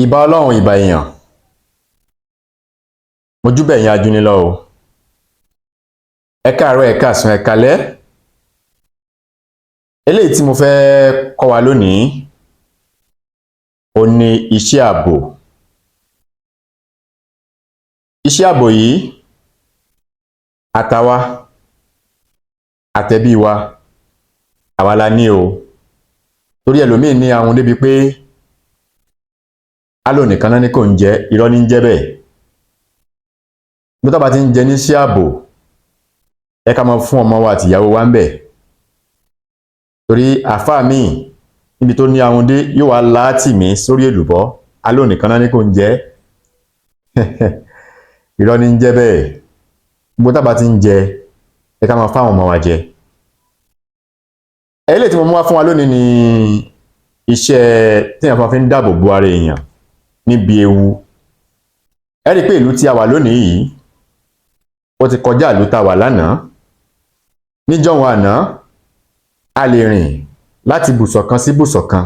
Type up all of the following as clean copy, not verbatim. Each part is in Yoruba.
Ìbà Ọlọ́run ìbà èèyàn, mo júbà ẹ̀yin ajúnilọ́ o. Ẹ káàárọ̀, ẹ káàsán, ẹ káalẹ́. Eléyìí tí mo fẹ́ kọ́ wa lónìí ó ní iṣẹ́ ààbò. Iṣẹ́ ààbò yìí àtàwa àtẹbí wa àwa la ní o. Torí ẹlòmíì ní ahun débi pé á lò nìkan náà ní kò ń jẹ, irọ́ ní ń jẹ́ bẹ́ẹ̀. Bí tá bá ti ń jẹ níṣẹ́ ààbò, ẹ ká máa fún ọmọ wa àti ìyàwó wa ń bẹ̀. Torí àfáà míì níbi tó ní ahun dé yóò wá láàtì mí sórí èlùbọ́, á lò nìkan náà ní kò ń jẹ. Irọ́ ní ń jẹ́ bẹ́ẹ̀. Gbogbo tá bá ti ń jẹ, ẹ ká máa fáwọn ọmọ wa jẹ. Eléyìí tí mo mú wá fún wa lónìí ni iṣẹ́ téèyàn fi ń dáàbò bo ara èèyàn níbi ewu. Ẹ rí i pé ìlú tí a wà lónìí yìí ó ti kọjá ìlú tá a wà lánàá. Níjọ́un àná a lè rìn láti bùsọ̀ kan sí bùsọ̀ kan.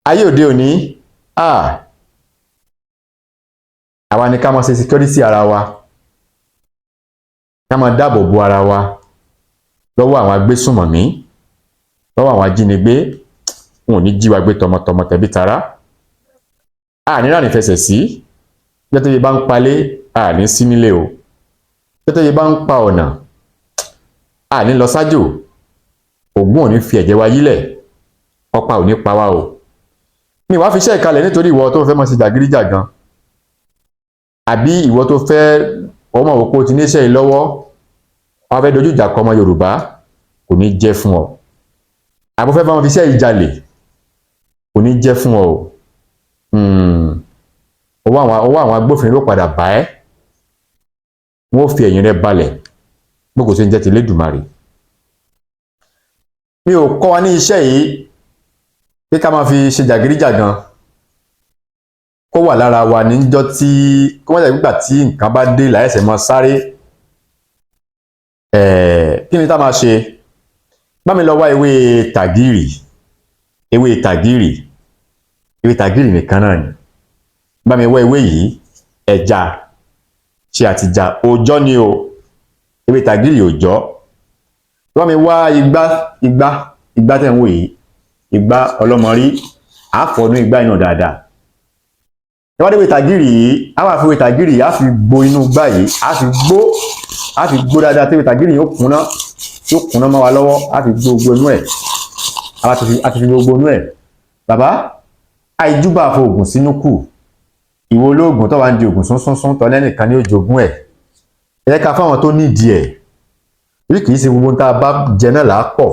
Ayé òde òní àwa ni ká máa ṣe security ara wa, ká máa dáàbò bo ara wa lọ́wọ́ àwọn agbésùnmọ̀mí, lọ́wọ́ àwọn ajínigbé. Wọn ò ní jí wa gbé tọmọtọmọ tẹbí tará. Ní rà ní fẹsẹ̀ sí. Jọ́ tó yẹ bá ń palé, ní sí nílé o. Jọ́ tó yẹ bá ń pa ọ̀nà, ní lọ sájò. Ògún ò ní fi ẹ̀jẹ̀ wa yílẹ̀, ọ̀pá ò ní pa wá o. Mi wá fi iṣẹ́ ìkalẹ̀ nítorí ìwọ tó fẹ́ máa ṣe jàgídíjàgan, àbí ìwọ tó fẹ́ ọmọ òpó ti níṣẹ́ yìí lọ́wọ́, wọ́n fẹ́ dojú ìjà kọ ọmọ Yorùbá, kò ní jẹ́ fún ọ. Àbọ̀ fẹ́ bá wọn fi iṣẹ́ yìí jalè, kò ní jẹ́ fún ọ o. Ọwọ́ àwọn agbófinró padà bá ẹ́, wọ́n ó fi ẹ̀yìn rẹ balẹ̀ gbogbo ṣe ń jẹ́ ti Elédùmarè. Mi ò kọ́ wa ní iṣẹ́ yìí pé ká máa fi ṣe jàgídíjàgan kó wà lára wa níjọ́ tí kó wọ́n jẹ́ nígbà tí nǹkan bá dé láìsẹ̀ mọ́ sáré. Kí ni tá máa ṣe? Bá mi lọ wá ewé tàgírì. Ewé tàgírì nìkan náà ni. Bá mi wá ewé yìí, ẹja ṣe àtijọ́ òòjọ́ ni o. Ewé tàgírì òòjọ́. Bá mi wá igbá tẹ̀ ń wò yìí, igbá ọlọ́mọrí, àfọ̀nú igbá iná dáadáa. Ẹ wá dé ewé tàgírì yìí, a wá fi ewé tàgírì yìí, a fi gbo inú igbá yìí, a fi gbó dáadáa tí ewé tàgírì yìí ó kúnná mọ́ wa lọ́wọ́, a fi gbogbo inú ẹ̀. A ti fi gbogbo inú ẹ̀. Bàbá, àìjúbà fo oògùn sínú kù. Ìwọ olóògùn tó wá ń di oògùn súnsúnsún tọ́ lẹ́nìkan ní òjògùn ẹ̀. Ẹ jẹ́ ká fáwọn tó nídìí ẹ̀. Bí kìí ṣe gbogbo tá a bá jẹ náà là á pọ̀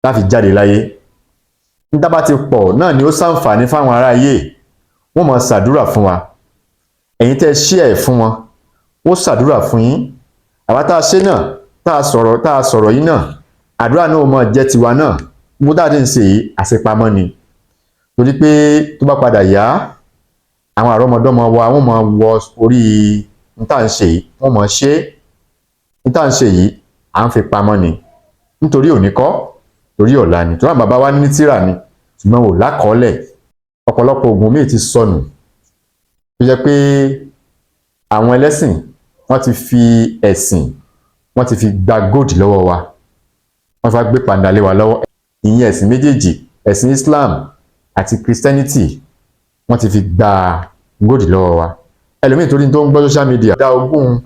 láti jáde láyé. Ní tá bá ti pọ̀ náà ni ó ṣàǹfààní fáwọn ará ayé. Wọ́n máa ṣàdúrà fún wa. Ẹ̀yin tẹ́ share ẹ̀ fún wọn, wọ́n ṣàdúrà fún yín. Àwa tá a ṣe náà, tá a sọ̀rọ̀ yìí náà, àdúrà náà ó máa jẹ́ tiwa náà. Gbogbo tá a ti ń ṣe yìí àṣepamọ́ ni. Torí pé tó bá padà yá, àwọn àrọ́mọdọ́mọ wa wọ́n máa wọ orí ní tá à ń ṣe yìí, wọ́n máa ṣe ní tá à ń ṣe yìí, à ń fi pamọ́ ni. Nítorí òní kọ́, torí ọ̀la ni. Torí àwọn bàbá wa ní tírà ni, ṣùgbọ́n wò lákọọ́lẹ̀. Ọ̀pọ̀lọpọ̀ oògùn míì ti sọnù. Tó jẹ́ pé àwọn ẹlẹ́sìn wọ́n ti fi ẹ̀sìn, wọ́n ti fi gba gold lọ́wọ́ wa. Wọ́n fi gbé pàǹdà lé wa lọ́wọ́. Ìyẹn ẹ̀sìn méjèèjì, ẹ̀sìn Islam àti Christianity, wọ́n ti fi gba gold lọ́wọ́ wa. Ẹlòmíì torí tó ń gbọ́ social media dá ogún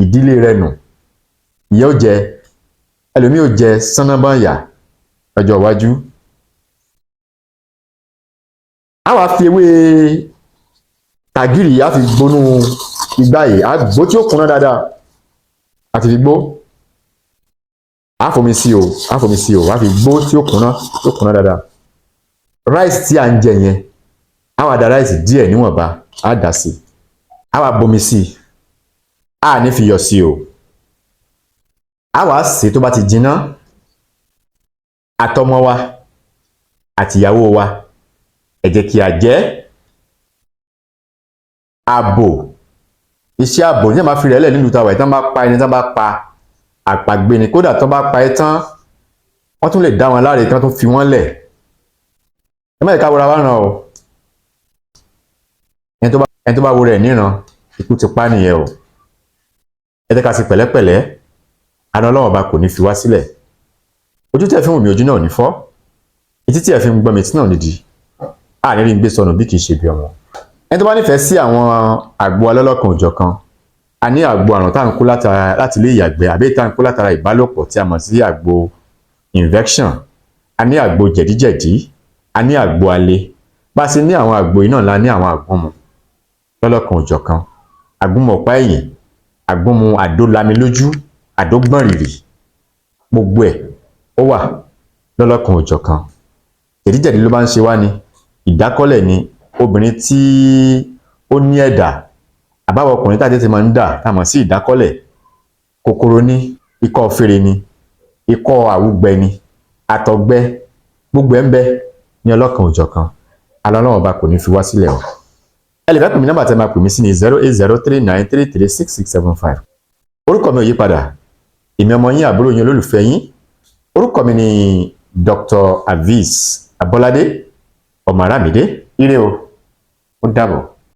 ìdílé rẹ̀ nù. Ìyẹ́ ó jẹ, ẹlòmíì ó jẹ sánábàyà ọjọ́ iwájú. A wá fi ewé tàgírì, a fi gbónú igbá yìí, a gbó tí ó kúnná dáadáa. A ti fi gbó. A fomi sí o, a fi gbó tí ó kúnná dáadáa. Rice tí à ń jẹ yẹn, a wá da rice díẹ̀ níwọ̀nba, a dà sí. A wá bomi sí. A ní fi yọ̀ sí o. A wá sè tó bá ti jiná. Àtọmọ wa àtìyàwó wa, ẹ jẹ́ kí a jẹ. Ààbò, iṣẹ́ ààbò ní àmà fi rẹ̀ lẹ̀ nílùú tàwa, ìtàn bá pa ẹni tán bá pa àpagbé ni. Kódà tán bá pa ẹ́ tán, wọ́n tún lè dá wọn láre kí wọ́n tún fi wọ́n lẹ̀. ẹ má yẹ ká wọra wá ràn o ẹni tó bá wo rẹ̀ níran ikú ti pa nìyẹn o ẹ jẹ́ ká ṣe pẹ̀lẹ́pẹ̀lẹ́ àná Ọlọ́run ọba kò ní fi wá sílẹ̀ ojú tẹ́ fi ń wò mí ojú náà ò ní fọ́ etí tí ẹ fi ń gbọ́ mi tí náà ò ní di àní rí ń gbé sọnù bí kì í ṣe bí ọmọ ẹni tó bá nífẹ̀ẹ́ sí àwọn àgbo alọ́lọ́kan òjọ̀kan a ní àgbo àrùn tá à ń kó láti ilé ìyàgbẹ́ àbí tá à ń kó látara ìbálòpọ̀ tí a mọ̀ sí àgbo infection a ní àgbo jẹ̀díjẹ̀dí a ní àgbo alẹ́ bá a ṣe ní àwọn àgbo iná ńlá ní àwọn àgbọ̀nmu lọ́lọ́kan òjọ̀kan àgbọ̀nmu ọ̀pá ẹ̀yìn àgbọ̀nmu àdó lamilójú àdó gbọ̀nrìrì gbogbo ẹ̀ ó wà lọ́lọ́kan òjọ̀kan jẹ̀díjẹ̀dí ló bá ń ṣe wá ni ìdákọ́lẹ̀ ni obìnrin tí ó ní ẹ̀dà àbáwọ̀ ọkùnrin tá a tètè máa ń dà tá a mọ̀ sí ìdákọ́lẹ̀ kòkòrò ní ikọ́ fèrè ni ikọ́ àwùgbẹ ni àtọ̀gbẹ gbogbo ẹ̀ ń bẹ ní ọlọ́kan òjọ̀kan Ọlọ́run ọba kò ní fi wá sílẹ̀ o ẹ lè fẹ́ pè mí nọ́mbà tẹ́ máa pè mí sí ní 08039336675 orúkọ mi ò yí padà èmi ọmọ yín àbúrò yín olólùfẹ́ yín orúkọ mi ni Dr. Aviz Abolade ọmọ Aramide ire o ó dàbọ̀.